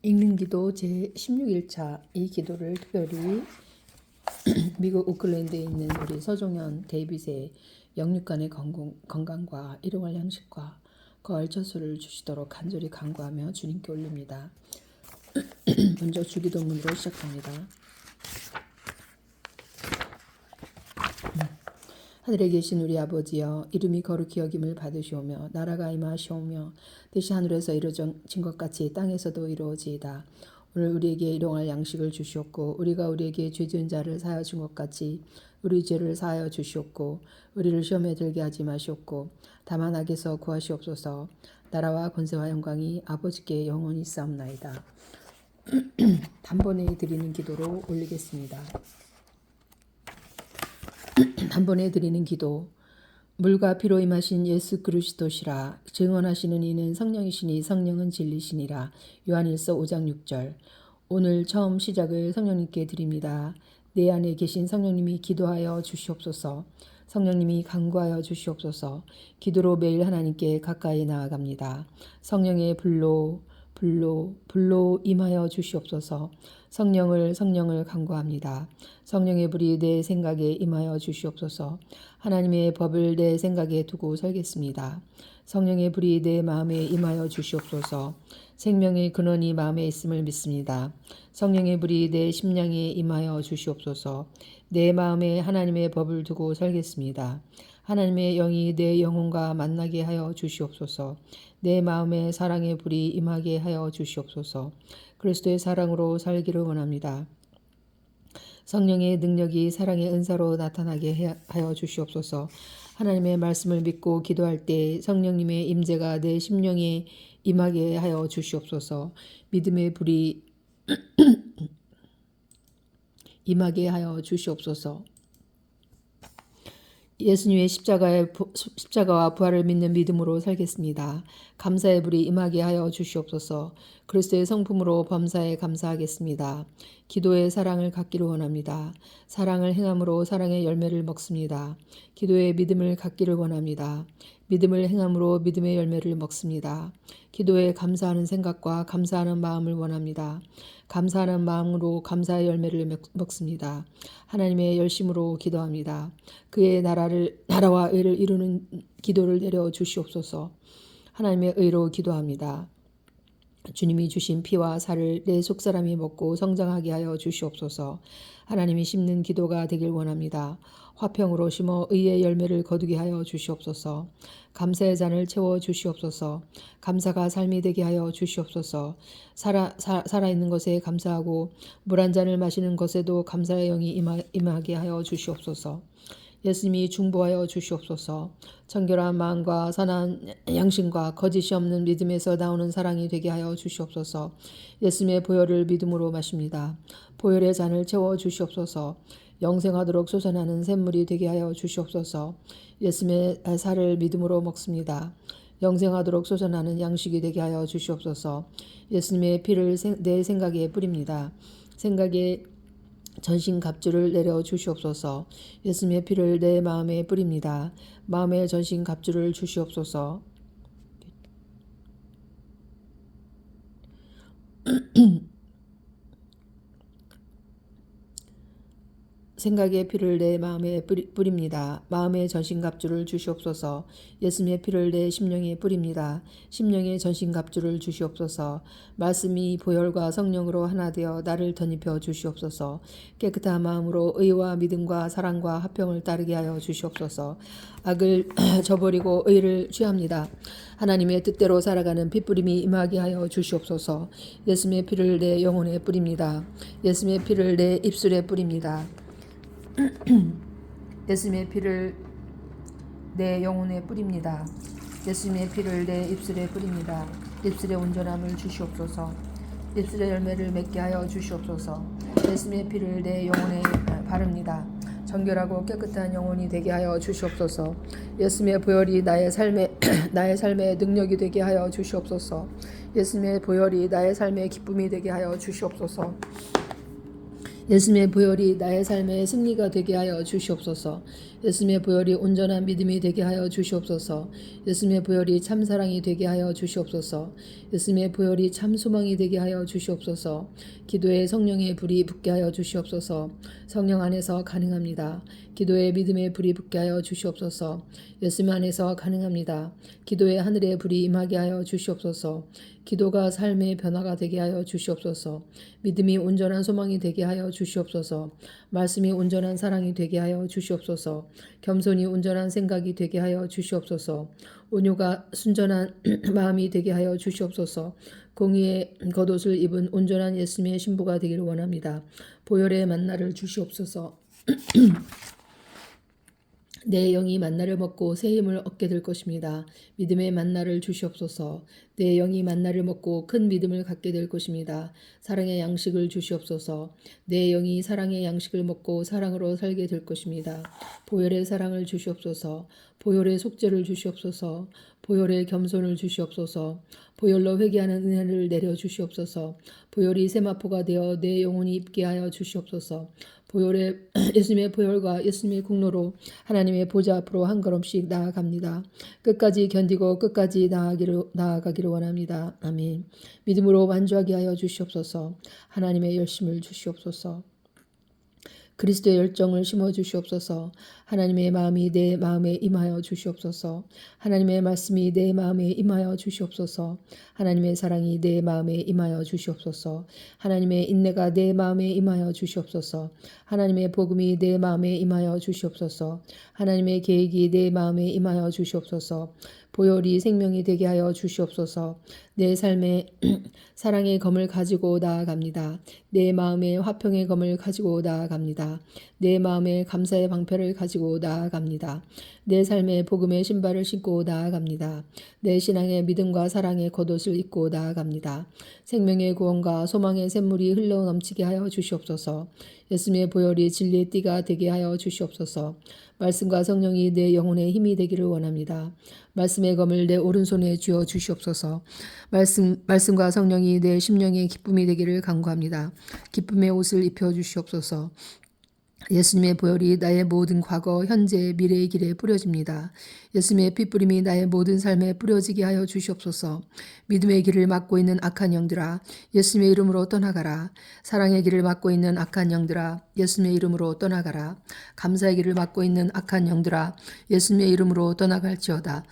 읽는 기도 제16일차. 이 기도를 특별히 미국 오클랜드에 있는 우리 서종현 데이빗의 영육간의 건강과 일용할 양식과 거할 처소를 주시도록 간절히 간구하며 주님께 올립니다. 먼저 주기도문으로 시작합니다. 하늘에 계신 우리 아버지여, 이름이 거룩히 여김을 받으시오며 나라가 임하시오며 뜻이 하늘에서 이루어진 것 같이 땅에서도 이루어지이다. 오늘 우리에게 일용할 양식을 주시옵고 우리가 우리에게 죄 지은 자를 사하여 준 것 같이 우리 죄를 사하여 주시옵고 우리를 시험에 들게 하지 마시옵고 다만 악에서 구하시옵소서. 나라와 권세와 영광이 아버지께 영원히 있사옵나이다. 단번에 드리는 기도로 올리겠습니다. 단번에 드리는 기도. 물과 피로 임하신 예수 그리스도시라. 증언하시는 이는 성령이시니 성령은 진리시니라. 요한일서 5장 6절. 오늘 처음 시작을 성령님께 드립니다. 내 안에 계신 성령님이 기도하여 주시옵소서. 성령님이 간구하여 주시옵소서. 기도로 매일 하나님께 가까이 나아갑니다. 성령의 불로 임하여 주시옵소서. 성령을 간구합니다. 성령의 불이 내 생각에 임하여 주시옵소서. 하나님의 법을 내 생각에 두고 살겠습니다. 성령의 불이 내 마음에 임하여 주시옵소서. 생명의 근원이 마음에 있음을 믿습니다. 성령의 불이 내 심령에 임하여 주시옵소서. 내 마음에 하나님의 법을 두고 살겠습니다. 하나님의 영이 내 영혼과 만나게 하여 주시옵소서. 내 마음에 사랑의 불이 임하게 하여 주시옵소서. 그리스도의 사랑으로 살기를 원합니다. 성령의 능력이 사랑의 은사로 나타나게 하여 주시옵소서. 하나님의 말씀을 믿고 기도할 때 성령님의 임재가 내 심령에 임하게 하여 주시옵소서. 믿음의 불이 임하게 하여 주시옵소서. 예수님의 십자가와 부활을 믿는 믿음으로 살겠습니다. 감사의 불이 임하게 하여 주시옵소서. 그리스도의 성품으로 범사에 감사하겠습니다. 기도의 사랑을 갖기를 원합니다. 사랑을 행함으로 사랑의 열매를 먹습니다. 기도의 믿음을 갖기를 원합니다. 믿음을 행함으로 믿음의 열매를 먹습니다. 기도에 감사하는 생각과 감사하는 마음을 원합니다. 감사하는 마음으로 감사의 열매를 먹습니다. 하나님의 열심으로 기도합니다. 그의 나라와 의를 이루는 기도를 내려 주시옵소서. 하나님의 의로 기도합니다. 주님이 주신 피와 살을 내 속사람이 먹고 성장하게 하여 주시옵소서. 하나님이 심는 기도가 되길 원합니다. 화평으로 심어 의의 열매를 거두게 하여 주시옵소서. 감사의 잔을 채워 주시옵소서. 감사가 삶이 되게 하여 주시옵소서. 살아있는 것에 감사하고 물 한 잔을 마시는 것에도 감사의 영이 임하게 하여 주시옵소서. 예수님이 중보하여 주시옵소서. 청결한 마음과 선한 양심과 거짓이 없는 믿음에서 나오는 사랑이 되게 하여 주시옵소서. 예수님의 보혈을 믿음으로 마십니다. 보혈의 잔을 채워 주시옵소서. 영생하도록 솟아나는 샘물이 되게 하여 주시옵소서. 예수님의 살을 믿음으로 먹습니다. 영생하도록 솟아나는 양식이 되게 하여 주시옵소서. 예수님의 피를 내 생각에 뿌립니다. 생각에 전신갑주를 내려 주시옵소서. 예수님의 피를 내 마음에 뿌립니다. 마음에 전신갑주를 주시옵소서. 생각의 피를 내 마음에 뿌립니다. 마음의 전신갑주를 주시옵소서. 예수님의 피를 내 심령에 뿌립니다. 심령의 전신갑주를 주시옵소서. 말씀이 보혈과 성령으로 하나 되어 나를 덧입혀 주시옵소서. 깨끗한 마음으로 의와 믿음과 사랑과 화평을 따르게 하여 주시옵소서. 악을 저버리고 의를 취합니다. 하나님의 뜻대로 살아가는 핏부림이 임하게 하여 주시옵소서. 예수님의 피를 내 영혼에 뿌립니다. 예수님의 피를 내 입술에 뿌립니다. 예수님의 피를 내 영혼에 뿌립니다. 예수님의 피를 내 입술에 뿌립니다. 입술의 온전함을 주시옵소서. 입술의 열매를 맺게 하여 주시옵소서. 예수님의 피를 내 영혼에 바릅니다. 정결하고 깨끗한 영혼이 되게 하여 주시옵소서. 예수님의 보혈이 나의 삶의 능력이 되게 하여 주시옵소서. 예수님의 보혈이 나의 삶의 기쁨이 되게 하여 주시옵소서. 예수님의 보혈이 나의 삶의 승리가 되게 하여 주시옵소서. 예수님의 보혈이 온전한 믿음이 되게 하여 주시옵소서. 예수님의 보혈이 참 사랑이 되게 하여 주시옵소서. 예수님의 보혈이 참 소망이 되게 하여 주시옵소서. 기도에 성령의 불이 붙게 하여 주시옵소서. 성령 안에서 가능합니다. 기도에 믿음의 불이 붙게 하여 주시옵소서. 예수님 안에서 가능합니다. 기도에 하늘의 불이 임하게 하여 주시옵소서. 기도가 삶의 변화가 되게 하여 주시옵소서. 믿음이 온전한 소망이 되게 하여 주시옵소서. 말씀이 온전한 사랑이 되게 하여 주시옵소서. 겸손이 온전한 생각이 되게 하여 주시옵소서. 온유가 순전한 마음이 되게 하여 주시옵소서. 공의의 겉옷을 입은 온전한 예수님의 신부가 되기를 원합니다. 보혈의 만나를 주시옵소서. 내 영이 만나를 먹고 새 힘을 얻게 될 것입니다. 믿음의 만나를 주시옵소서. 내 영이 만나를 먹고 큰 믿음을 갖게 될 것입니다. 사랑의 양식을 주시옵소서. 내 영이 사랑의 양식을 먹고 사랑으로 살게 될 것입니다. 보혈의 사랑을 주시옵소서. 보혈의 속죄를 주시옵소서. 보혈의 겸손을 주시옵소서. 보혈로 회개하는 은혜를 내려 주시옵소서. 보혈이 세마포가 되어 내 영혼이 입게 하여 주시옵소서. 보혈의 예수님의 보혈과 예수님의 국로로 하나님의 보좌 앞으로 한 걸음씩 나아갑니다. 끝까지 견디고 끝까지 나아가기를 원합니다. 아멘. 믿음으로 완주하게 하여 주시옵소서. 하나님의 열심을 주시옵소서. 그리스도의 열정을 심어 주시옵소서. 하나님의 마음이 내 마음에 임하여 주시옵소서. 하나님의 말씀이 내 마음에 임하여 주시옵소서. 하나님의 사랑이 내 마음에 임하여 주시옵소서. 하나님의 인내가 내 마음에 임하여 주시옵소서. 하나님의 복음이 내 마음에 임하여 주시옵소서. 하나님의 계획이 내 마음에 임하여 주시옵소서. 보혈이 생명이 되게 하여 주시옵소서. 내 삶에 사랑의 검을 가지고 나아갑니다. 내 마음에 화평의 검을 가지고 나아갑니다. 내 마음에 감사의 방패를 가지고 나아갑니다. 내 삶에 복음의 신발을 신고 나아갑니다. 내 신앙의 믿음과 사랑의 겉옷을 입고 나아갑니다. 생명의 구원과 소망의 샘물이 흘러 넘치게 하여 주시옵소서. 예수님의 보혈이 진리의 띠가 되게 하여 주시옵소서. 말씀과 성령이 내 영혼의 힘이 되기를 원합니다. 말씀의 검을 내 오른손에 쥐어 주시옵소서. 말씀과 성령이 내 심령의 기쁨이 되기를 간구합니다. 기쁨의 옷을 입혀 주시옵소서. 예수님의 보혈이 나의 모든 과거, 현재, 미래의 길에 뿌려집니다. 예수님의 핏뿌림이 나의 모든 삶에 뿌려지게 하여 주시옵소서. 믿음의 길을 막고 있는 악한 영들아, 예수님의 이름으로 떠나가라. 사랑의 길을 막고 있는 악한 영들아, 예수님의 이름으로 떠나가라. 감사의 길을 막고 있는 악한 영들아, 예수님의 이름으로 떠나갈지어다.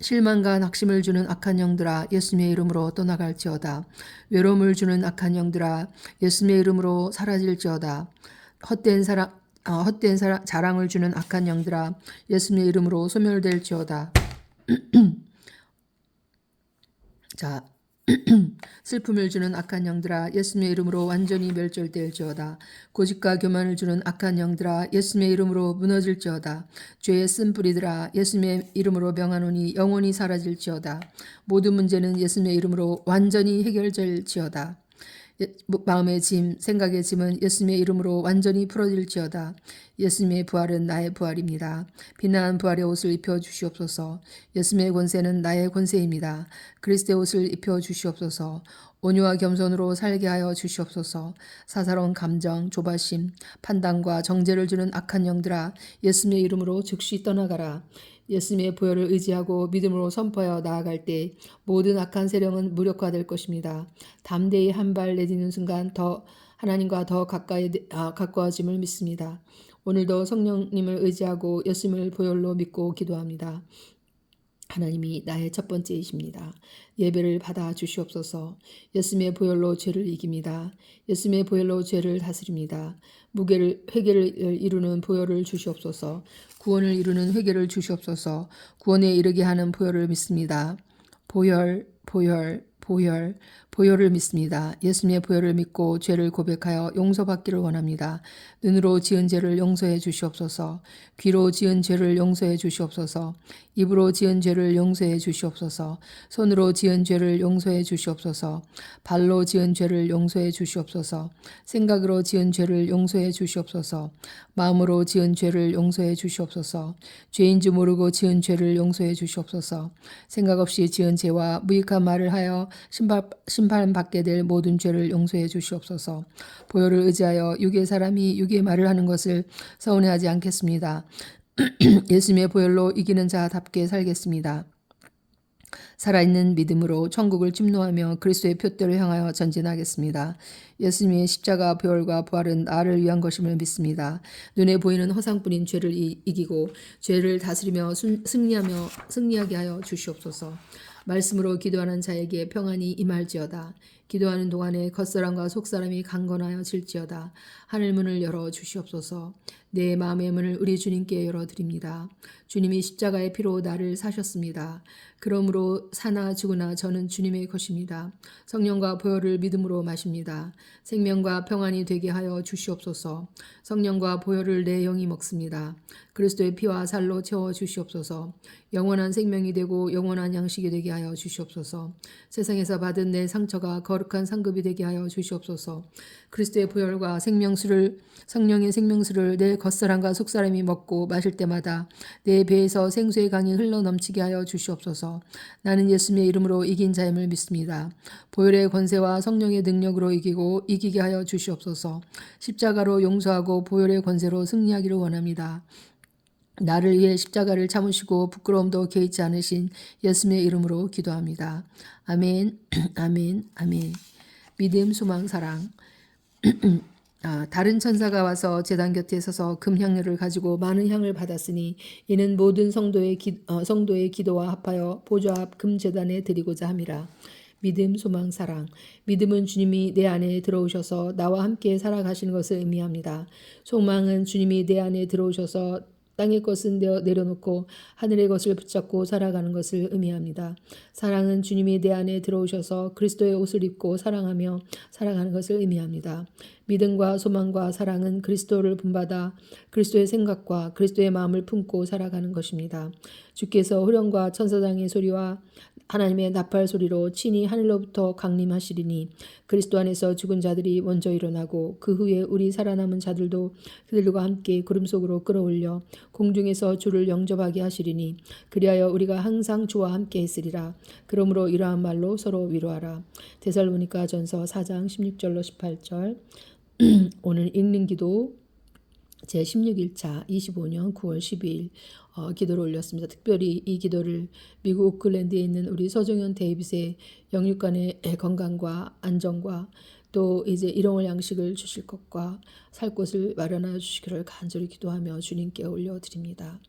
실망과 낙심을 주는 악한 영들아, 예수님의 이름으로 떠나갈지어다. 외로움을 주는 악한 영들아, 예수님의 이름으로 사라질지어다. 헛된 자랑을 주는 악한 영들아, 예수님의 이름으로 소멸될지어다. 자, 슬픔을 주는 악한 영들아, 예수님의 이름으로 완전히 멸절될지어다. 고집과 교만을 주는 악한 영들아, 예수님의 이름으로 무너질지어다. 죄의 쓴뿌리들아, 예수님의 이름으로 명하노니 영원히 사라질지어다. 모든 문제는 예수님의 이름으로 완전히 해결될지어다. 마음의 짐, 생각의 짐은 예수님의 이름으로 완전히 풀어질지어다. 예수님의 부활은 나의 부활입니다. 빛나는 부활의 옷을 입혀 주시옵소서. 예수님의 권세는 나의 권세입니다. 그리스도의 옷을 입혀 주시옵소서. 온유와 겸손으로 살게 하여 주시옵소서. 사사로운 감정, 조바심, 판단과 정죄를 주는 악한 영들아, 예수님의 이름으로 즉시 떠나가라. 예수님의 보혈을 의지하고 믿음으로 선포하여 나아갈 때 모든 악한 세력은 무력화될 것입니다. 담대히 한 발 내딛는 순간 더 하나님과 더 가까워짐을 믿습니다. 오늘도 성령님을 의지하고 예수님을 보혈로 믿고 기도합니다. 하나님이 나의 첫 번째이십니다. 예배를 받아 주시옵소서. 예수님의 보혈로 죄를 이깁니다. 예수님의 보혈로 죄를 다스립니다. 회개를 이루는 보혈을 주시옵소서. 구원을 이루는 회개를 주시옵소서. 구원에 이르게 하는 보혈을 믿습니다. 보혈을 믿습니다. 예수님의 보혈을 믿고 죄를 고백하여 용서받기를 원합니다. 눈으로 지은 죄를 용서해 주시옵소서. 귀로 지은 죄를 용서해 주시옵소서. 입으로 지은 죄를 용서해 주시옵소서. 손으로 지은 죄를 용서해 주시옵소서. 발로 지은 죄를 용서해 주시옵소서. 생각으로 지은 죄를 용서해 주시옵소서. 마음으로 지은 죄를 용서해 주시옵소서. 죄인 줄 모르고 지은 죄를 용서해 주시옵소서. 생각 없이 지은 죄와 무익한 말을 하여 심판 심판받게 될 모든 죄를 용서해 주시옵소서. 보혈을 의지하여 육의 사람이 육의 말을 하는 것을 서운해하지 않겠습니다. 예수님의 보혈로 이기는 자답게 살겠습니다. 살아있는 믿음으로 천국을 침노하며 그리스도의 표대로 향하여 전진하겠습니다. 예수님의 십자가 보혈과 부활은 나를 위한 것임을 믿습니다. 눈에 보이는 허상뿐인 죄를 이기고 죄를 다스리며 승리하게 하여 주시옵소서. 말씀으로 기도하는 자에게 평안이 임할지어다. 기도하는 동안에 겉사람과 속사람이 강건하여 질지어다. 하늘문을 열어 주시옵소서. 내 마음의 문을 우리 주님께 열어드립니다. 주님이 십자가의 피로 나를 사셨습니다. 그러므로 사나 죽으나 저는 주님의 것입니다. 성령과 보혈을 믿음으로 마십니다. 생명과 평안이 되게 하여 주시옵소서. 성령과 보혈을 내 영이 먹습니다. 그리스도의 피와 살로 채워 주시옵소서. 영원한 생명이 되고 영원한 양식이 되게 하여 주시옵소서. 세상에서 받은 내 상처가 거룩한 상급이 되게 하여 주시옵소서. 그리스도의 보혈과 성령의 생명수를 내 겉사람과 속사람이 먹고 마실 때마다 내 배에서 생수의 강이 흘러 넘치게 하여 주시옵소서. 나는 예수님의 이름으로 이긴 자임을 믿습니다. 보혈의 권세와 성령의 능력으로 이기게 하여 주시옵소서. 십자가로 용서하고 보혈의 권세로 승리하기를 원합니다. 나를 위해 십자가를 참으시고 부끄러움도 개의치 않으신 예수님의 이름으로 기도합니다. 아멘, 아멘, 아멘. 믿음, 소망, 사랑. 다른 천사가 와서 제단 곁에 서서 금향료를 가지고 많은 향을 받았으니 이는 모든 성도의 기도와 합하여 보좌 앞 금제단에 드리고자 함이라. 믿음, 소망, 사랑. 믿음은 주님이 내 안에 들어오셔서 나와 함께 살아가시는 것을 의미합니다. 소망은 주님이 내 안에 들어오셔서 땅의 것은 내려놓고 하늘의 것을 붙잡고 살아가는 것을 의미합니다. 사랑은 주님이 내 안에 들어오셔서 그리스도의 옷을 입고 사랑하며 살아가는 것을 의미합니다. 믿음과 소망과 사랑은 그리스도를 본받아 그리스도의 생각과 그리스도의 마음을 품고 살아가는 것입니다. 주께서 후령과 천사장의 소리와 하나님의 나팔 소리로 친히 하늘로부터 강림하시리니 그리스도 안에서 죽은 자들이 먼저 일어나고 그 후에 우리 살아남은 자들도 그들과 함께 구름 속으로 끌어올려 공중에서 주를 영접하게 하시리니 그리하여 우리가 항상 주와 함께 있으리라. 그러므로 이러한 말로 서로 위로하라. 데살로니가전서 4장 16절로 18절. 오늘 읽는 기도 제16일차 25년 9월 12일 기도를 올렸습니다. 특별히 이 기도를 미국 오클랜드에 있는 우리 서정현 데이빗의 영육간의 건강과 안정과 또 이제 일용할 양식을 주실 것과 살 곳을 마련하여 주시기를 간절히 기도하며 주님께 올려드립니다.